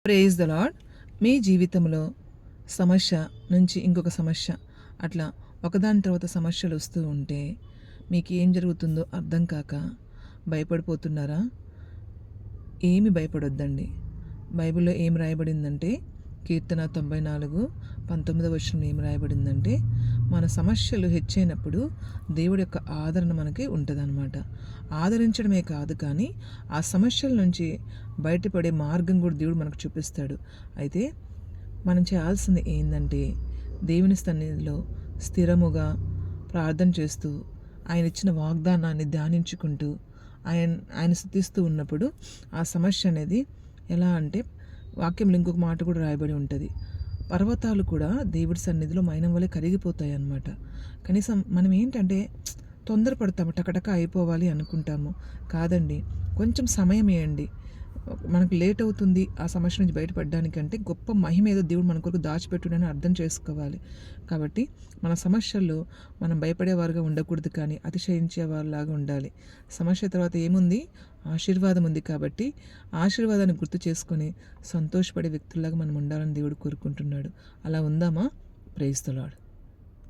Praise the lord. మీ జీవితంలో సమస్య నుంచి ఇంకొక సమస్య, అట్లా ఒకదాని తర్వాత సమస్యలు వస్తూ ఉంటే మీకు ఏం జరుగుతుందో అర్థం కాక భయపడిపోతున్నారా? ఏమి భయపడొద్దండి. బైబిల్లో ఏం రాయబడిందంటే, కీర్తన 94:19 ఏం రాయబడిందంటే, మన సమస్యలు హెచ్చైనప్పుడు దేవుడి యొక్క ఆదరణ మనకి ఉంటుందన్నమాట. ఆదరించడమే కాదు కానీ ఆ సమస్యల నుంచి బయటపడే మార్గం కూడా దేవుడు మనకు చూపిస్తాడు. అయితే మనం చేయాల్సింది ఏంటంటే, దేవుని సన్నిధిలో స్థిరముగా ప్రార్థన చేస్తూ ఆయన ఇచ్చిన వాగ్దానాన్ని ధ్యానించుకుంటూ ఆయన స్తుతిస్తూ ఉన్నప్పుడు ఆ సమస్య అనేది ఎలా అంటే, వాక్యంలో ఇంకొక మాట కూడా రాయబడి ఉంటుంది, పర్వతాలు కూడా దేవుడి సన్నిధిలో మైనం వలె కరిగిపోతాయి అన్నమాట. కనీసం మనం ఏంటంటే తొందరపడతాము, టకటక అయిపోవాలి అనుకుంటాము. కాదండి, కొంచెం సమయం ఇవ్వండి. మనకు లేట్ అవుతుంది ఆ సమస్య నుంచి బయటపడడానికంటే, గొప్ప మహిమ ఏదో దేవుడు మన కొరకు దాచిపెట్టుడని అర్థం చేసుకోవాలి. కాబట్టి మన సమస్యల్లో మనం భయపడేవారుగా ఉండకూడదు, కానీ అతిశయించేవారిలాగా ఉండాలి. సమస్య తర్వాత ఏముంది? ఆశీర్వాదం ఉంది. కాబట్టి ఆశీర్వాదాన్ని గుర్తు చేసుకొని సంతోషపడే వ్యక్తుల్లాగా మనం ఉండాలని దేవుడు కోరుకుంటున్నాడు. అలా ఉందామా? Praise the lord.